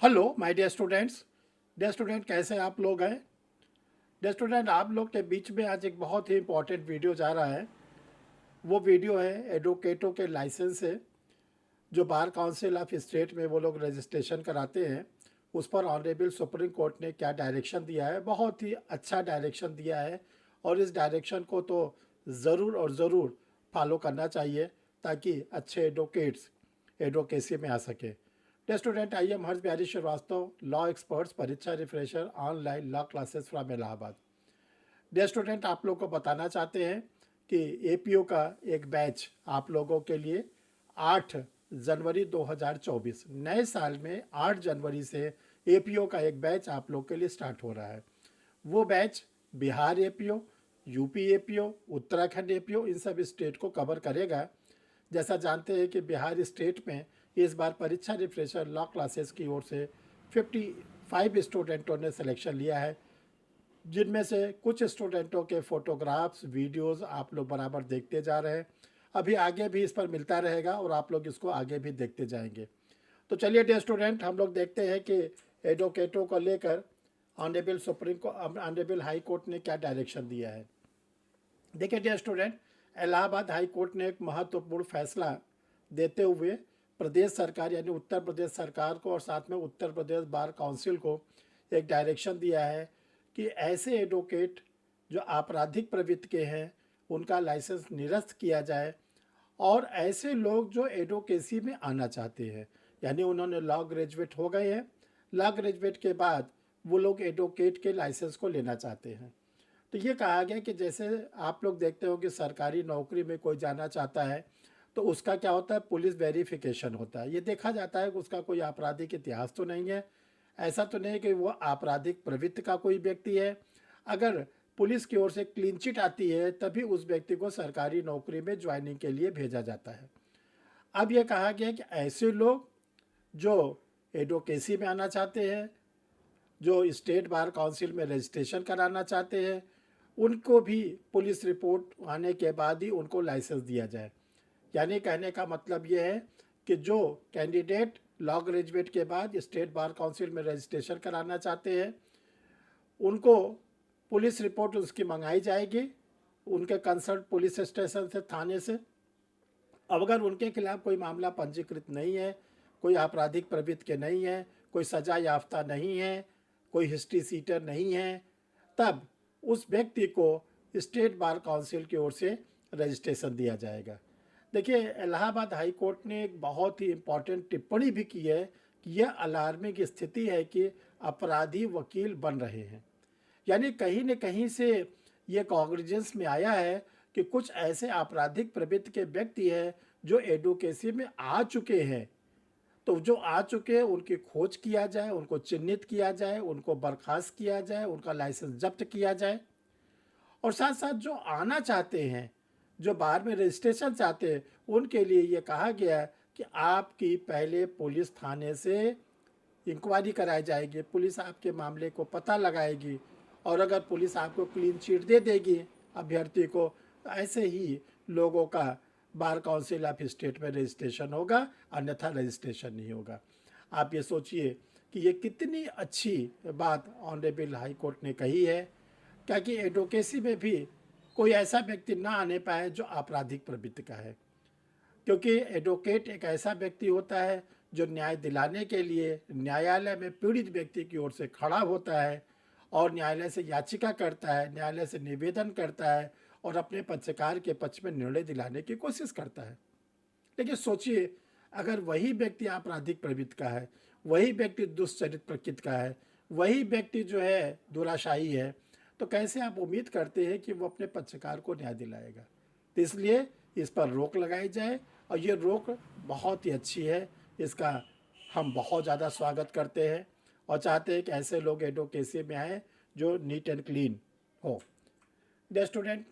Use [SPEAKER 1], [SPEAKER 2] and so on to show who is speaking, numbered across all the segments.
[SPEAKER 1] Hello my dear student कैसे आप लोग हैं। डियर स्टूडेंट आप लोग के बीच में आज एक बहुत ही इंपॉर्टेंट वीडियो जा रहा है। वो वीडियो है एडवोकेटों के लाइसेंस से जो बार काउंसिल ऑफ स्टेट में वो लोग रजिस्ट्रेशन कराते हैं। उस पर ऑनरेबल सुप्रीम कोर्ट ने क्या डायरेक्शन दिया है, बहुत ही अच्छा डायरेक्शन दिया है और इस डायरेक्शन को तो ज़रूर और ज़रूर फॉलो करना चाहिए ताकि अच्छे एडवोकेट्स एडवोकेसी में आ सके। Dear student I am Harsh Bihari Srivastava, law experts परीक्षा refresher online law classes from Allahabad. Dear student आप लोग को बताना चाहते हैं कि एपीओ का एक बैच आप लोगों के लिए 8 जनवरी 2024 नए साल में 8 जनवरी से एपीओ का एक बैच आप लोग के लिए स्टार्ट हो रहा है। वो batch Bihar APO, UP APO, Uttarakhand APO इन सब स्टेट को कवर करेगा। जैसा जानते हैं कि बिहार स्टेट में इस बार परीक्षा रिफ्रेशर लॉ क्लासेस की ओर से 55 स्टूडेंटों ने सिलेक्शन लिया है, जिनमें से कुछ स्टूडेंटों के फोटोग्राफ्स वीडियोस आप लोग बराबर देखते जा रहे हैं। अभी आगे भी इस पर मिलता रहेगा और आप लोग इसको आगे भी देखते जाएंगे। तो चलिए डियर स्टूडेंट हम लोग देखते हैं कि एडवोकेटों को लेकर ऑनरेबल हाई कोर्ट ने क्या डायरेक्शन दिया है। देखिए dear student, Allahabad high court ने एक महत्वपूर्ण फैसला देते हुए प्रदेश सरकार यानी उत्तर प्रदेश सरकार को और साथ में उत्तर प्रदेश बार काउंसिल को एक डायरेक्शन दिया है कि ऐसे एडवोकेट जो आपराधिक प्रवृत्ति के हैं उनका लाइसेंस निरस्त किया जाए और ऐसे लोग जो एडवोकेसी में आना चाहते हैं यानी उन्होंने लॉ ग्रेजुएट हो गए हैं, लॉ ग्रेजुएट के बाद वो लोग एडवोकेट के लाइसेंस को लेना चाहते हैं। तो ये कहा गया कि जैसे आप लोग देखते हो कि सरकारी नौकरी में कोई जाना चाहता है तो उसका क्या होता है, पुलिस वेरिफिकेशन होता है। ये देखा जाता है कि उसका कोई आपराधिक इतिहास तो नहीं है, ऐसा तो नहीं कि वो आपराधिक प्रवृत्ति का कोई व्यक्ति है। अगर पुलिस की ओर से क्लीन चिट आती है तभी उस व्यक्ति को सरकारी नौकरी में ज्वाइनिंग के लिए भेजा जाता है। अब ये कहा गया कि ऐसे लोग जो एडवोकेसी में आना चाहते हैं, जो स्टेट बार काउंसिल में रजिस्ट्रेशन कराना चाहते हैं, उनको भी पुलिस रिपोर्ट आने के बाद ही उनको लाइसेंस दिया जाए। यानी कहने का मतलब ये है कि जो कैंडिडेट लॉ ग्रेजुएट के बाद स्टेट बार काउंसिल में रजिस्ट्रेशन कराना चाहते हैं उनको पुलिस रिपोर्ट उसकी मंगाई जाएगी उनके कंसर्न पुलिस स्टेशन से, थाने से। अब अगर उनके खिलाफ कोई मामला पंजीकृत नहीं है, कोई आपराधिक प्रवृत्ति के नहीं है, कोई सजा याफ्ता नहीं है, कोई हिस्ट्री सीटर नहीं है, तब उस व्यक्ति को स्टेट बार काउंसिल की ओर से रजिस्ट्रेशन दिया जाएगा। देखिए इलाहाबाद हाई कोर्ट ने एक बहुत ही इम्पॉर्टेंट टिप्पणी भी की है कि यह अलार्मिंग स्थिति है कि अपराधी वकील बन रहे हैं। यानी कहीं न कहीं से ये कॉग्निजेंस में आया है कि कुछ ऐसे आपराधिक प्रवृत्ति के व्यक्ति हैं जो एडवोकेसी में आ चुके हैं। तो जो आ चुके हैं उनकी खोज किया जाए, उनको चिन्हित किया जाए, उनको बर्खास्त किया जाए, उनका लाइसेंस जब्त किया जाए और साथ साथ जो आना चाहते हैं, जो बाहर में रजिस्ट्रेशन चाहते हैं, उनके लिए ये कहा गया है कि आपकी पहले पुलिस थाने से इंक्वायरी कराई जाएगी, पुलिस आपके मामले को पता लगाएगी और अगर पुलिस आपको क्लीन चिट दे देगी अभ्यर्थी को, तो ऐसे ही लोगों का बार काउंसिल ऑफ स्टेट में रजिस्ट्रेशन होगा, अन्यथा रजिस्ट्रेशन नहीं होगा। आप ये सोचिए कि ये कितनी अच्छी बात ऑनरेबल हाई कोर्ट ने कही है, क्या कि एडवोकेसी में भी कोई ऐसा व्यक्ति ना आने पाए जो आपराधिक प्रवृत्ति का है। क्योंकि एडवोकेट एक ऐसा व्यक्ति होता है जो न्याय दिलाने के लिए न्यायालय में पीड़ित व्यक्ति की ओर से खड़ा होता है और न्यायालय से याचिका करता है, न्यायालय से निवेदन करता है और अपने पक्षकार के पक्ष में निर्णय दिलाने की कोशिश करता है। लेकिन सोचिए अगर वही व्यक्ति आपराधिक प्रवृत्ति का है, वही व्यक्ति दुष्चरित प्रकृति का है, वही व्यक्ति जो है दुराशाही है, तो कैसे आप उम्मीद करते हैं कि वो अपने पक्षकार को न्याय दिलाएगा। तो इसलिए इस पर रोक लगाई जाए और ये रोक बहुत ही अच्छी है, इसका हम बहुत ज़्यादा स्वागत करते हैं और चाहते हैं कि ऐसे लोग एडवोकेसी में आए जो नीट एंड क्लीन हो। डियर स्टूडेंट,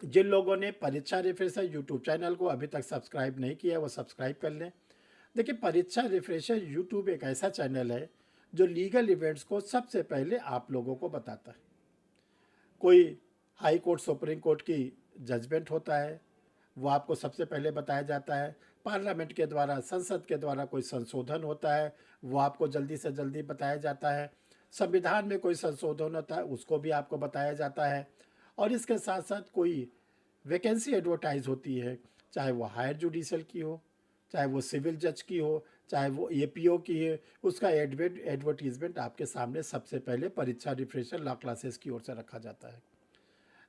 [SPEAKER 1] जिन लोगों ने परीक्षा रिफ्रेशर यूट्यूब चैनल को अभी तक सब्सक्राइब नहीं किया वो सब्सक्राइब कर लें। देखिए परीक्षा रिफ्रेशर यूट्यूब एक ऐसा चैनल है जो लीगल इवेंट्स को सबसे पहले आप लोगों को बताता है। कोई हाई कोर्ट सुप्रीम कोर्ट की जजमेंट होता है वो आपको सबसे पहले बताया जाता है। पार्लियामेंट के द्वारा, संसद के द्वारा कोई संशोधन होता है वो आपको जल्दी से जल्दी बताया जाता है। संविधान में कोई संशोधन होता है उसको भी आपको बताया जाता है। और इसके साथ साथ कोई वैकेंसी एडवर्टाइज होती है, चाहे वो हायर जुडिशल की हो, चाहे वो सिविल जज की हो, चाहे वो एपीओ की है, उसका एडवर्टीजमेंट आपके सामने सबसे पहले परीक्षा रिफ्रेशर लॉ क्लासेस की ओर से रखा जाता है।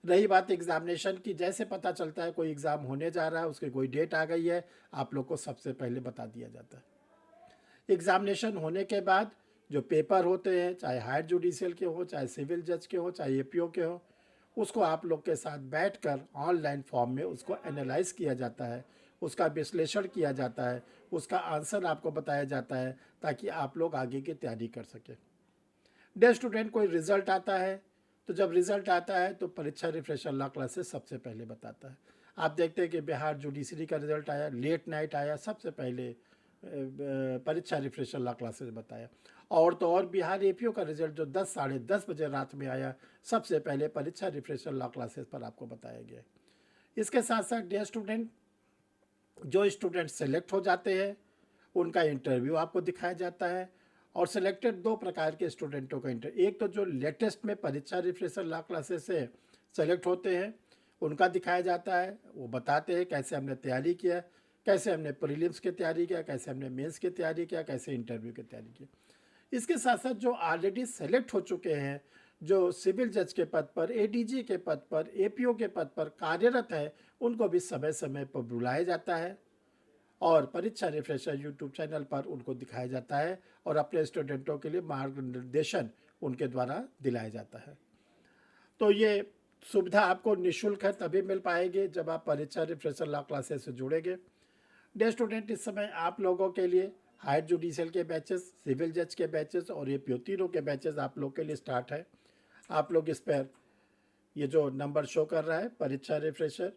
[SPEAKER 1] रही बात एग्जामिनेशन की, जैसे पता चलता है कोई एग्ज़ाम होने जा रहा है, उसकी कोई डेट आ गई है, आप लोग को सबसे पहले बता दिया जाता है। एग्जामिनेशन होने के बाद जो पेपर होते हैं, चाहे हायर जुडिशियल के हो, चाहे सिविल जज के हो, चाहे एपीओ के हो, उसको आप लोग के साथ बैठकर ऑनलाइन फॉर्म में उसको एनालाइज किया जाता है, उसका विश्लेषण किया जाता है, उसका आंसर आपको बताया जाता है, ताकि आप लोग आगे की तैयारी कर सकें। डे स्टूडेंट कोई रिजल्ट आता है, तो जब रिजल्ट आता है तो परीक्षा रिफ्रेशर लॉ क्लासेस सबसे पहले बताता है। आप देखते हैं कि बिहार जुडिशरी का रिजल्ट आया, लेट नाइट आया, सबसे पहले परीक्षा रिफ्रेशर लॉ क्लासेस बताया। और तो और बिहार एपीओ का रिजल्ट जो 10 साढ़े 10 बजे रात में आया, सबसे पहले परीक्षा रिफ्रेशर लॉ क्लासेस पर आपको बताया गया। इसके साथ साथ डे स्टूडेंट, जो स्टूडेंट सेलेक्ट हो जाते हैं उनका इंटरव्यू आपको दिखाया जाता है। और सिलेक्टेड दो प्रकार के स्टूडेंटों का इंटरव्यू, एक तो जो लेटेस्ट में परीक्षा रिफ्रेशर लॉ क्लासेस से सेलेक्ट होते हैं उनका दिखाया जाता है, वो बताते हैं कैसे हमने तैयारी किया, कैसे हमने प्रीलिम्स की तैयारी किया, कैसे हमने मेंस की तैयारी किया, कैसे इंटरव्यू की तैयारी की। इसके साथ साथ जो ऑलरेडी सेलेक्ट हो चुके हैं, जो सिविल जज के पद पर, एडीजी के पद पर, एपीओ के पद पर कार्यरत है, उनको भी समय समय पर बुलाया जाता है और परीक्षा रिफ्रेशर यूट्यूब चैनल पर उनको दिखाया जाता है और अपने स्टूडेंटों के लिए मार्गदर्शन उनके द्वारा दिलाया जाता है। तो ये सुविधा आपको निःशुल्क है, तभी मिल पाएगी जब आप परीक्षा रिफ्रेशर लॉ क्लासेस से जुड़ेंगे। डे स्टूडेंट, इस समय आप लोगों के लिए हायर जुडिशियल के बैचेस, सिविल जज के बैचेस और एपीओ तीनों के बैचेस आप लोग के लिए स्टार्ट है। आप लोग इस पर ये जो नंबर शो कर रहा है परीक्षा रिफ्रेशर,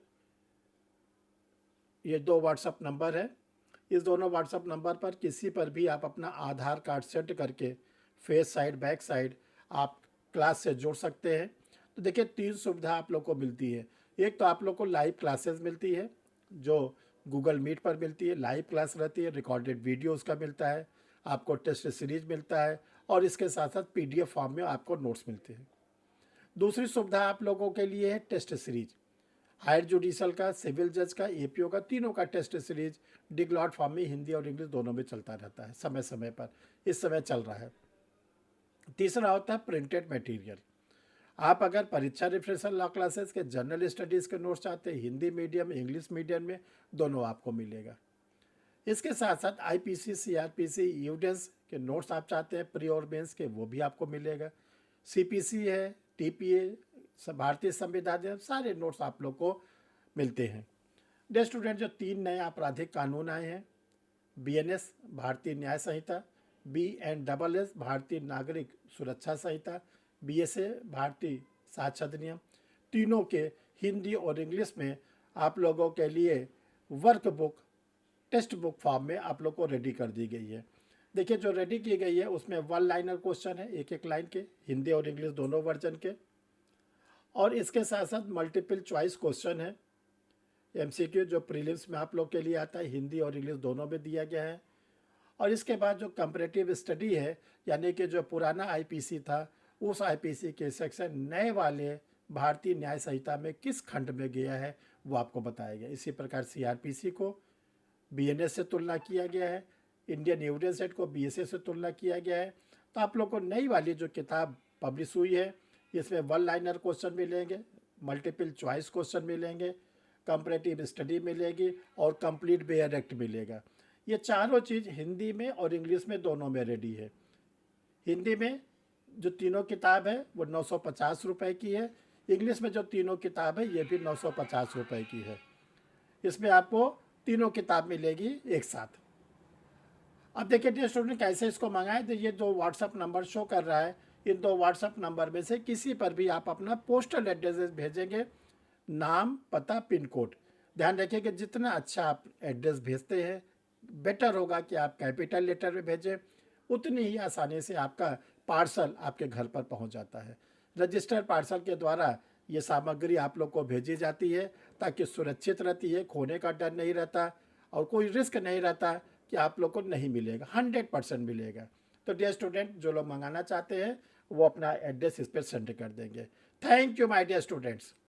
[SPEAKER 1] ये 2 व्हाट्सअप नंबर है। इस दोनों व्हाट्सअप नंबर पर किसी पर भी आप अपना आधार कार्ड सेट करके फेस साइड बैक साइड आप क्लास से जुड़ सकते हैं। तो देखिए 3 सुविधा आप लोग को मिलती है। एक तो आप लोग को लाइव क्लासेस मिलती है जो गूगल मीट पर मिलती है, लाइव क्लास रहती है, रिकॉर्डेड वीडियो उसका मिलता है, आपको टेस्ट सीरीज मिलता है और इसके साथ साथ पीडीएफ फॉर्म में आपको नोट्स मिलते हैं। दूसरी सुविधा आप लोगों के लिए है टेस्ट सीरीज, हायर जुडिशल का, सिविल जज का, एपीओ का, तीनों का टेस्ट सीरीज डिगलॉट फॉर्म में हिंदी और इंग्लिश दोनों में चलता रहता है समय समय पर, इस समय चल रहा है। तीसरा होता है प्रिंटेड मटेरियल। आप अगर परीक्षा रिफ्रेशर लॉ क्लासेस के जनरल स्टडीज़ के नोट्स चाहते हैं, हिंदी मीडियम इंग्लिश मीडियम में, दोनों आपको मिलेगा। इसके साथ साथ आईपीसी, सीआरपीसी, यूडेंस के नोट्स आप चाहते हैं प्री और मेंस के, वो भी आपको मिलेगा। सीपीसी है, टीपीए, भारतीय संविधान, सारे नोट्स आप लोग को मिलते हैं। डे स्टूडेंट, जो 3 नए आपराधिक कानून आए हैं, बीएनएस भारतीय न्याय संहिता, बीएनडबलएस भारतीय नागरिक सुरक्षा संहिता, बीएसए भारतीय साक्ष्य अधिनियम, तीनों के हिंदी और इंग्लिश में आप लोगों के लिए work book, text book form में आप लोग को रेडी कर दी गई है। देखिए जो रेडी की गई है उसमें 1 लाइनर क्वेश्चन है, एक एक लाइन के, हिंदी और इंग्लिश दोनों वर्जन के, और इसके साथ साथ मल्टीपल चॉइस क्वेश्चन है, एमसीक्यू जो प्रीलिम्स में आप लोग के लिए आता है, हिंदी और इंग्लिश दोनों में दिया गया है। और इसके बाद जो कंपैरेटिव स्टडी है, यानी कि जो पुराना आईपीसी था उस आईपीसी के सेक्शन नए वाले भारतीय न्याय संहिता में किस खंड में गया है वो आपको बताया गया। इसी प्रकार सीआरपीसी को बीएनएस से तुलना किया गया है, इंडियन एविडेंस एक्ट को बीएसए से तुलना किया गया है। तो आप लोग को नई वाली जो किताब पब्लिश हुई है इसमें 1 लाइनर क्वेश्चन मिलेंगे, मल्टीपल चॉइस क्वेश्चन मिलेंगे, कंपैरेटिव स्टडी मिलेगी और कंप्लीट बेयर एक्ट मिलेगा। ये चारों चीज़ हिंदी में और इंग्लिश में दोनों में रेडी है। हिंदी में जो तीनों किताब है वो 950 रुपये की है, इंग्लिश में जो तीनों किताब है ये भी 950 रुपये की है। इसमें आपको तीनों किताब मिलेगी एक साथ। अब देखिए डियर स्टूडेंट कैसे इसको मंगाएं, तो ये 2 व्हाट्सअप नंबर शो कर रहा है, इन 2 व्हाट्सअप नंबर में से किसी पर भी आप अपना पोस्टल एड्रेस भेजेंगे, नाम, पता, पिन कोड। ध्यान रखिए कि जितना अच्छा आप एड्रेस भेजते हैं बेटर होगा कि आप कैपिटल लेटर में भेजें, उतनी ही आसानी से आपका पार्सल आपके घर पर पहुंच जाता है। रजिस्टर्ड पार्सल के द्वारा ये सामग्री आप लोग को भेजी जाती है ताकि सुरक्षित रहती है, खोने का डर नहीं रहता। और कोई रिस्क नहीं रहता कि आप लोग को नहीं मिलेगा, 100% मिलेगा। तो डियर स्टूडेंट, जो लोग मंगाना चाहते हैं वो अपना एड्रेस इस पर सेंड कर देंगे। Thank you my dear students.